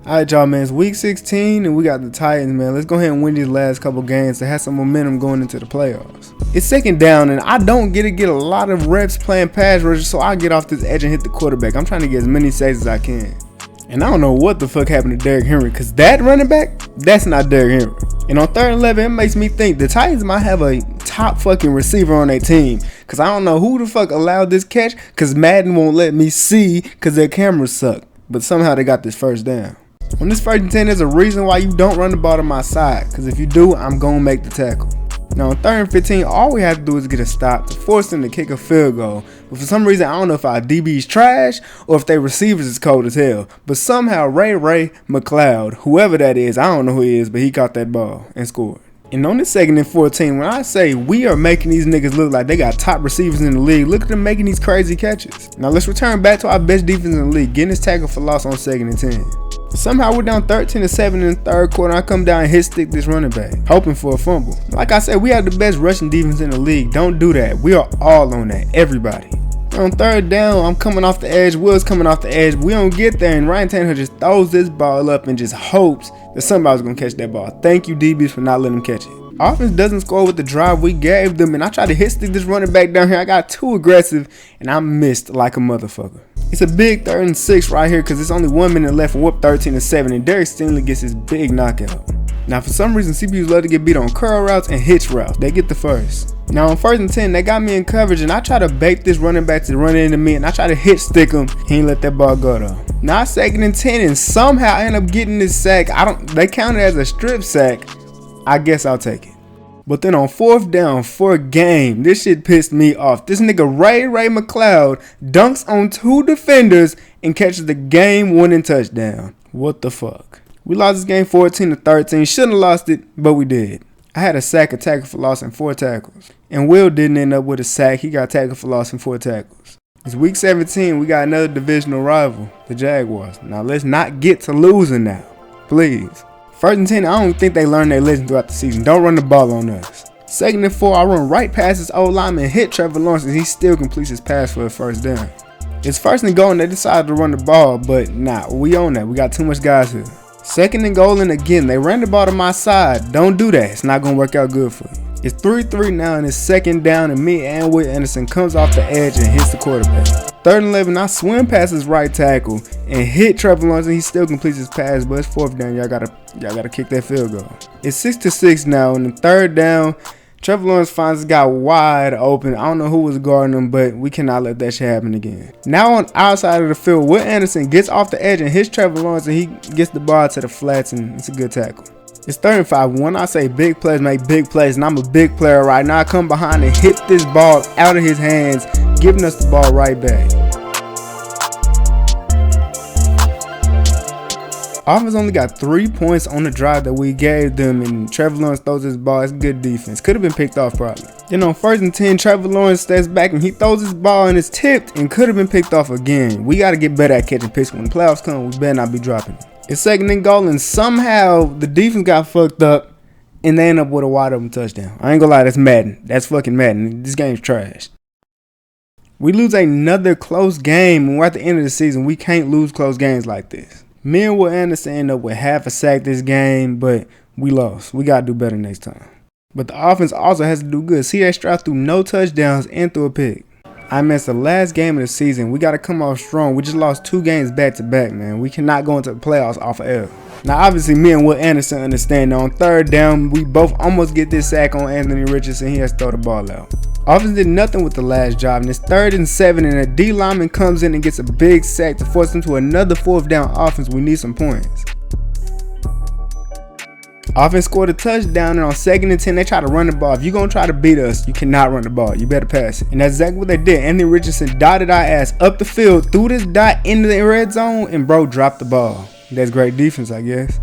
Alright, y'all, man. It's week 16 and we got the Titans, man. Let's go ahead and win these last couple games to have some momentum going into the playoffs. It's second down and I don't get a lot of reps playing pass rush, so I get off this edge and hit the quarterback. I'm trying to get as many sacks as I can. And I don't know what the fuck happened to Derrick Henry, because that running back, that's not Derrick Henry. And on 3rd and 11, it makes me think the Titans might have a top fucking receiver on their team, because I don't know who the fuck allowed this catch, because Madden won't let me see because their cameras suck. But somehow they got this first down. On this 1st and 10, there's a reason why you don't run the ball to my side, because if you do, I'm going to make the tackle. Now on 3rd and 15, all we have to do is get a stop to force them to kick a field goal. But for some reason, I don't know if our DB's trash or if their receivers is cold as hell. But somehow Ray McCloud, whoever that is, I don't know who he is, but he caught that ball and scored. And on this 2nd and 14, when I say we are making these niggas look like they got top receivers in the league, look at them making these crazy catches. Now let's return back to our best defense in the league, getting this tackle for loss on 2nd and 10. Somehow we're down 13-7 in the 3rd quarter. I come down and hit stick this running back, hoping for a fumble. Like I said, we have the best rushing defense in the league. Don't do that. We are all on that. Everybody. On 3rd down, I'm coming off the edge. Will's coming off the edge. We don't get there, and Ryan Tannehill just throws this ball up and just hopes that somebody's going to catch that ball. Thank you, DBs, for not letting him catch it. Offense doesn't score with the drive we gave them, and I tried to hit stick this running back down here. I got too aggressive, and I missed like a motherfucker. It's a big 3rd and 6 right here because it's only 1 minute left and we're up 13-7, and Derek Stingley gets his big knockout. Now for some reason, CPUs love to get beat on curl routes and hitch routes. They get the first. Now on 1st and 10, they got me in coverage, and I try to bait this running back to run into me, and I try to hit stick him. He ain't let that ball go though. Now 2nd and 10, and somehow I end up getting this sack. They count it as a strip sack. I guess I'll take it. But then on 4th down for a game, this shit pissed me off. This nigga Ray McCloud dunks on 2 defenders and catches the game-winning touchdown. What the fuck? We lost this game 14-13. Shouldn't have lost it, but we did. I had a sack, a tackle for loss, and 4 tackles. And Will didn't end up with a sack. He got tackled for loss and 4 tackles. It's week 17. We got another divisional rival, the Jaguars. Now let's not get to losing now, please. 1st and 10, I don't think they learned their lesson throughout the season. Don't run the ball on us. 2nd and 4, I run right past his old lineman and hit Trevor Lawrence, and he still completes his pass for a 1st down. It's 1st and goal, and they decided to run the ball, but nah, we own that. We got too much guys here. 2nd and goal, and again, they ran the ball to my side. Don't do that. It's not going to work out good for you. It's 3-3 now, and it's 2nd down, and me and Will Anderson comes off the edge and hits the quarterback. 3rd and 11, I swim past his right tackle and hit Trevor Lawrence, and he still completes his pass, but it's 4th down. Y'all gotta kick that field goal. It's 6-6 now, and the 3rd down, Trevor Lawrence finds this guy wide open. I don't know who was guarding him, but we cannot let that shit happen again. Now on outside of the field, Will Anderson gets off the edge and hits Trevor Lawrence, and he gets the ball to the flats, and it's a good tackle. It's 3rd and 5. When I say big plays make big plays, and I'm a big player right now, I come behind and hit this ball out of his hands, giving us the ball right back. Offense only got 3 points on the drive that we gave them, and Trevor Lawrence throws his ball. It's good defense. Could have been picked off probably. Then on 1st and 10, Trevor Lawrence steps back and he throws his ball and it's tipped and could have been picked off again. We got to get better at catching picks. When the playoffs come, we better not be dropping it. It's 2nd and goal, and somehow the defense got fucked up and they end up with a wide open touchdown. I ain't gonna lie, that's Madden. That's fucking Madden. This game's trash. We lose another close game, and we're at the end of the season. We can't lose close games like this. Me and Will Anderson end up with half a sack this game, but we lost. We got to do better next time. But the offense also has to do good. CJ Stroud threw no touchdowns and threw a pick. I mean, it's the last game of the season. We got to come off strong. We just lost 2 games back to back, man. We cannot go into the playoffs off of L. Now, obviously, me and Will Anderson understand that on 3rd down, we both almost get this sack on Anthony Richardson. He has to throw the ball out. Offense did nothing with the last drive, and it's 3rd and 7, and a D lineman comes in and gets a big sack to force them to another 4th down offense. We need some points. Offense scored a touchdown, and on 2nd and 10, they try to run the ball. If you're going to try to beat us, you cannot run the ball. You better pass it. And that's exactly what they did. Anthony Richardson dotted our ass up the field, threw this dot into the red zone, and bro dropped the ball. That's great defense, I guess.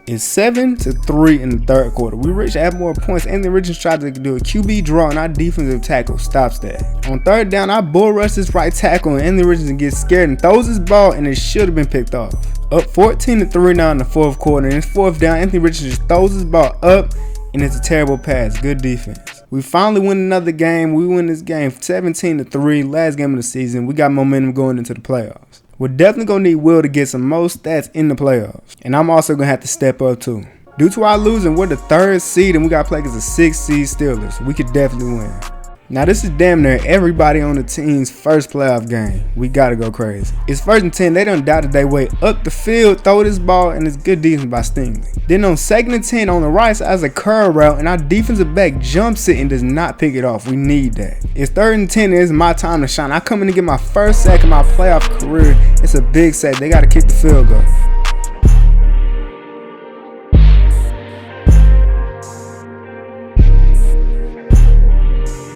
It's 7-3 in the 3rd quarter. We reached add more points. Anthony Richardson tried to do a QB draw, and our defensive tackle stops that. On 3rd down, I bull rushed this right tackle, and Anthony Richardson gets scared and throws his ball, and it should have been picked off. Up 14-3 now in the 4th quarter, and it's 4th down. Anthony Richardson just throws his ball up, and it's a terrible pass. Good defense. We finally win another game. We win this game 17-3, last game of the season. We got momentum going into the playoffs. We're definitely going to need Will to get some more stats in the playoffs. And I'm also going to have to step up too. Due to our losing, we're the 3rd seed and we got to play against the 6th seed Steelers. We could definitely win. Now this is damn near everybody on the team's first playoff game. We gotta go crazy. It's 1st and 10. They done doubted their way up the field, throw this ball, and it's good defense by Stingley. Then on 2nd and 10 on the right side is a curl route, and our defensive back jumps it and does not pick it off. We need that. It's 3rd and 10 and it's my time to shine. I come in to get my first sack in my playoff career. It's a big sack. They gotta kick the field goal.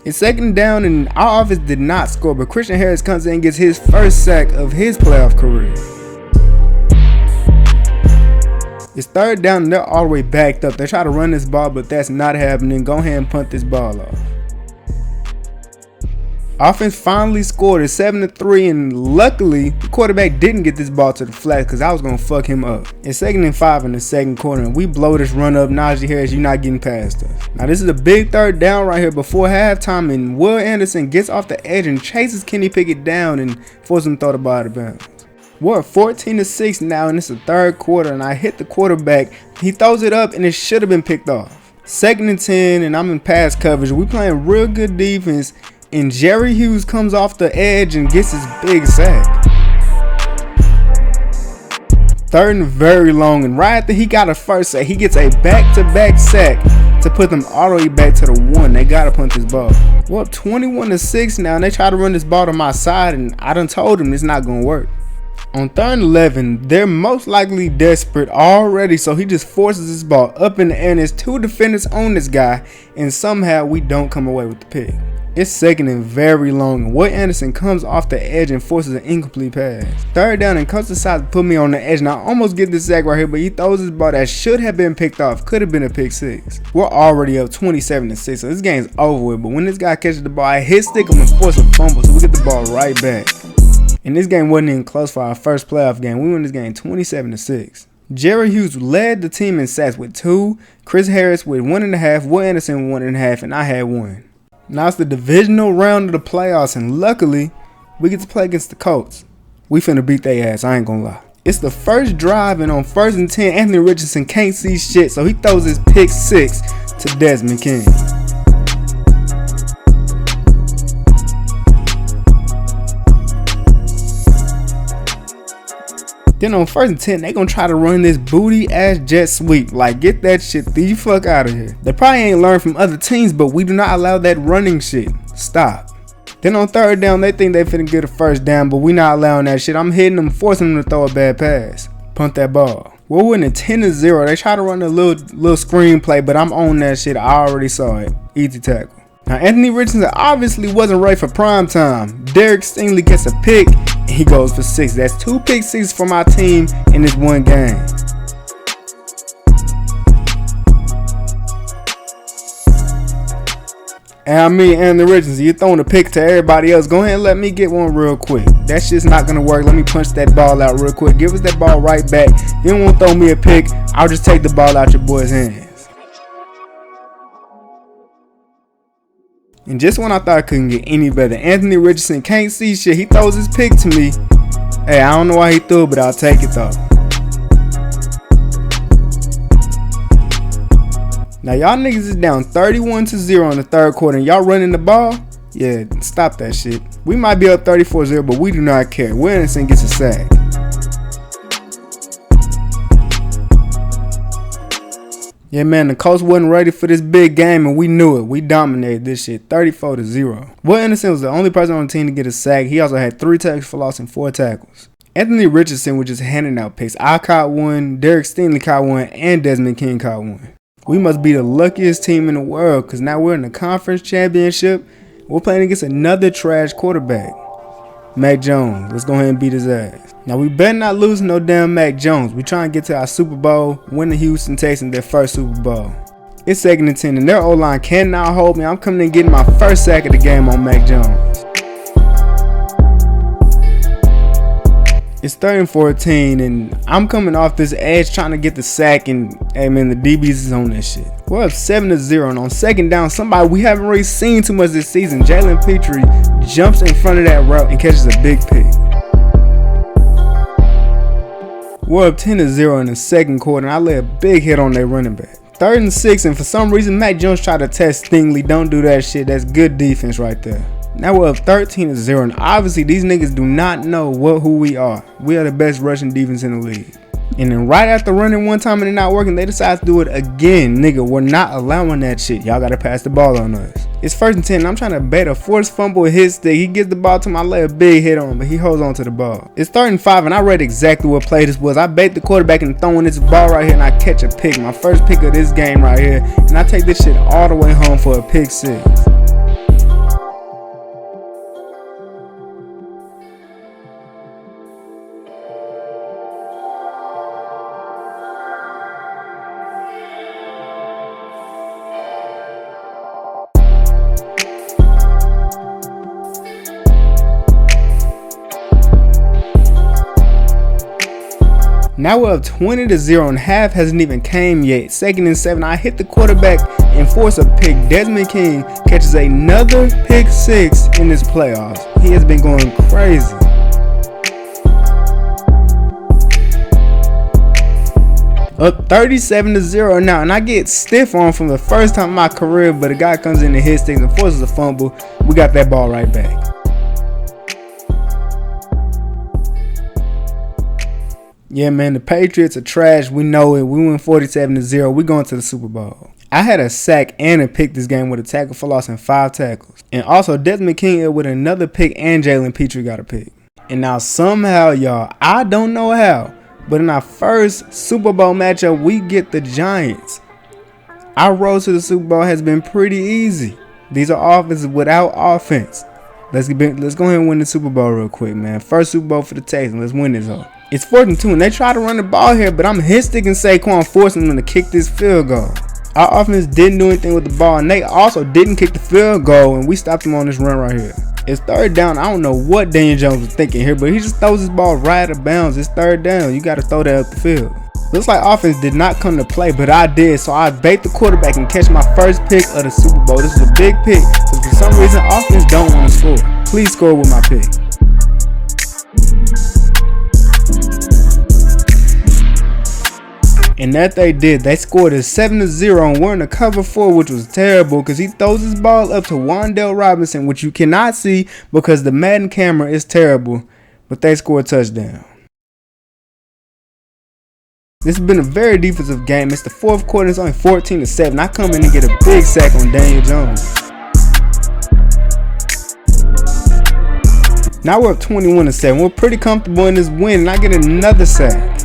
It's 2nd down and our offense did not score, but Christian Harris comes in and gets his first sack of his playoff career. It's 3rd down and they're all the way backed up. They try to run this ball, but that's not happening. Go ahead and punt this ball off. Offense finally scored at 7-3, and luckily the quarterback didn't get this ball to the flat because I was going to fuck him up. It's 2nd and 5 in the 2nd quarter, and we blow this run up. Najee Harris, you're not getting past us. Now this is a big 3rd down right here before halftime, and Will Anderson gets off the edge and chases Kenny Pickett down and forces him to throw the ball out of bounds. We're 14-6 now, and it's the 3rd quarter, and I hit the quarterback. He throws it up, and it should have been picked off. 2nd and 10, and I'm in pass coverage. We playing real good defense. And Jerry Hughes comes off the edge and gets his big sack. 3rd and very long, and right after he got a first sack, he gets a back-to-back sack to put them all the way back to the 1. They gotta punt this ball. We're up 21-6 now, and they try to run this ball to my side, and I done told them it's not gonna work. On 3rd and 11, they're most likely desperate already, so he just forces this ball up in the air, and there's 2 defenders on this guy, and somehow we don't come away with the pick. It's 2nd and very long, and Will Anderson comes off the edge and forces an incomplete pass. 3rd down, and Coach decides to put me on the edge, and I almost get this sack right here, but he throws this ball that should have been picked off. Could have been a pick 6. We're already up 27-6, so this game's over with, but when this guy catches the ball, I hit stick him and force a fumble, so we get the ball right back. And this game wasn't even close for our first playoff game. We won this game 27-6. Jerry Hughes led the team in sacks with 2, Chris Harris with 1.5, Will Anderson 1.5, and I had 1. Now it's the divisional round of the playoffs, and luckily, we get to play against the Colts. We finna beat their ass, I ain't gonna lie. It's the first drive, and on 1st and 10, Anthony Richardson can't see shit, so he throws his pick 6 to Desmond King. Then on 1st and 10, they gonna try to run this booty ass jet sweep. Like, get that shit the fuck out of here. They probably ain't learned from other teams, but we do not allow that running shit. Stop. Then on 3rd down, they think they finna get a 1st down, but we not allowing that shit. I'm hitting them, forcing them to throw a bad pass. Punt that ball. We're winning 10-0. They try to run a little screen play, but I'm on that shit. I already saw it. Easy tackle. Now, Anthony Richardson obviously wasn't ready for prime time. Derek Stingley gets a pick, and he goes for 6. That's 2 pick 6 for my team in this one game. And I mean, Anthony Richardson, you're throwing a pick to everybody else. Go ahead and let me get one real quick. That shit's not going to work. Let me punch that ball out real quick. Give us that ball right back. You don't want to throw me a pick. I'll just take the ball out your boy's hands. And just when I thought I couldn't get any better, Anthony Richardson can't see shit. He throws his pick to me. Hey, I don't know why he threw it, but I'll take it though. Now y'all niggas is down 31-0 in the 3rd quarter, and y'all running the ball? Yeah, stop that shit. We might be up 34-0, but we do not care. Will Anderson gets a sack. Yeah, man, the Colts wasn't ready for this big game, and we knew it. We dominated this shit 34-0. Will Anderson was the only person on the team to get a sack. He also had 3 tackles for loss and 4 tackles. Anthony Richardson was just handing out picks. I caught 1, Derek Stingley caught 1, and Desmond King caught 1. We must be the luckiest team in the world, because now we're in the conference championship. We're playing against another trash quarterback, Mac Jones. Let's go ahead and beat his ass. Now, we better not lose no damn Mac Jones. We trying to get to our Super Bowl, win the Houston Texans their first Super Bowl. It's 2nd and 10, and their O-line cannot hold me. I'm coming in getting my first sack of the game on Mac Jones. It's 3rd and 14, and I'm coming off this edge trying to get the sack, and hey man, the DBs is on this shit. We're up 7-0, and on 2nd down, somebody we haven't really seen too much this season, Jalen Petrie, jumps in front of that route and catches a big pick. We're up 10-0 in the second quarter, and I lay a big hit on their running back. 3rd and 6, and for some reason, Mac Jones tried to test Stingley. Don't do that shit. That's good defense right there. Now we're up 13-0, and obviously these niggas do not know who we are. We are the best rushing defense in the league. And then right after running one time and it not working, they decide to do it again. Nigga, we're not allowing that shit. Y'all gotta pass the ball on us. It's 1st and 10. I'm trying to bait a forced fumble with his stick. He gets the ball to him. I lay a big hit on him, but he holds on to the ball. It's 3rd and 5, and I read exactly what play this was. I bait the quarterback and throwing this ball right here, and I catch a pick. My first pick of this game right here. And I take this shit all the way home for a pick 6. Now we're up 20-0 and half hasn't even came yet. 2nd and 7, I hit the quarterback and force a pick. Desmond King catches another pick 6 in this playoffs. He has been going crazy. Up 37-0 now, and I get stiff on from the first time in my career, but a guy comes in and hits things and forces a fumble. We got that ball right back. Yeah, man, the Patriots are trash. We know it. We win 47-0. We going to the Super Bowl. I had a sack and a pick this game with a tackle for loss and 5 tackles. And also Desmond King with another pick, and Jalen Petrie got a pick. And now somehow, y'all, I don't know how, but in our first Super Bowl matchup, we get the Giants. Our road to the Super Bowl has been pretty easy. These are offenses without offense. Let's go ahead and win the Super Bowl real quick, man. First Super Bowl for the Texans. Let's win this hoe. It's 4th and 2, and they try to run the ball here, but I'm hit-sticking Saquon, forcing them to kick this field goal. Our offense didn't do anything with the ball, and they also didn't kick the field goal, and we stopped them on this run right here. It's 3rd down. I don't know what Daniel Jones was thinking here, but he just throws his ball right out of bounds. It's 3rd down. You got to throw that up the field. Looks like offense did not come to play, but I did, so I bait the quarterback and catch my first pick of the Super Bowl. This is a big pick, because for some reason, offense don't want to score. Please score with my pick. And that they did. They scored a 7-0 and we're in the cover 4, which was terrible because he throws his ball up to Wan'Dale Robinson, which you cannot see because the Madden camera is terrible, but they scored a touchdown. This has been a very defensive game. It's the 4th quarter. It's only 14-7. I come in and get a big sack on Daniel Jones. Now we're up 21-7. We're pretty comfortable in this win, and I get another sack.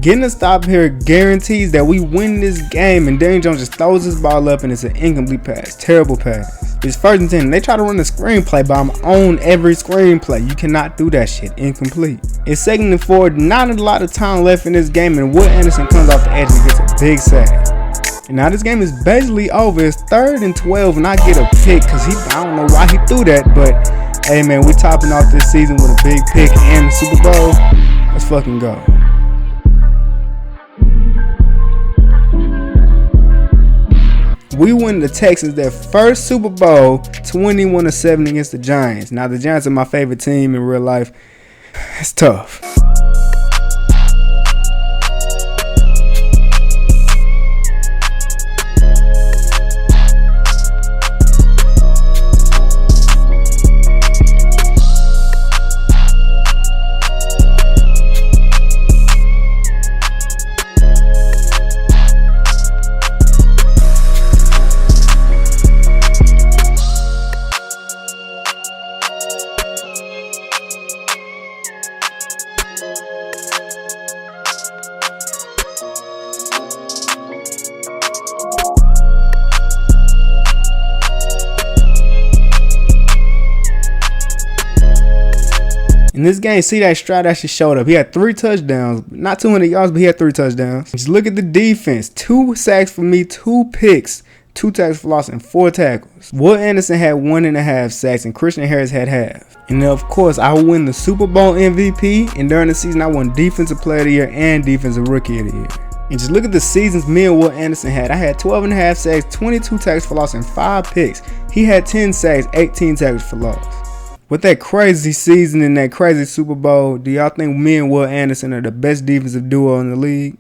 Getting a stop here guarantees that we win this game, and Daniel Jones just throws his ball up and it's an incomplete pass. Terrible pass. It's 1st and 10. They try to run the screenplay, but I'm on every screenplay. You cannot do that shit. Incomplete. It's 2nd and 4. Not a lot of time left in this game, and Will Anderson comes off the edge and gets a big sack. And now this game is basically over. It's 3rd and 12, and I get a pick because I don't know why he threw that, but hey man, we're topping off this season with a big pick and the Super Bowl. Let's fucking go. We win the Texans their first Super Bowl 21-7 against the Giants. Now the Giants are my favorite team in real life. It's tough. In this game, C.J. Stroud actually showed up. He had 3 touchdowns. Not 200 yards, but he had 3 touchdowns. Just look at the defense. 2 sacks for me, 2 picks, 2 tackles for loss, and 4 tackles. Will Anderson had 1.5 sacks, and Christian Harris had half. And then, of course, I win the Super Bowl MVP. And during the season, I won Defensive Player of the Year and Defensive Rookie of the Year. And just look at the seasons me and Will Anderson had. I had 12.5 sacks, 22 tackles for loss, and 5 picks. He had 10 sacks, 18 tackles for loss. With that crazy season and that crazy Super Bowl, do y'all think me and Will Anderson are the best defensive duo in the league?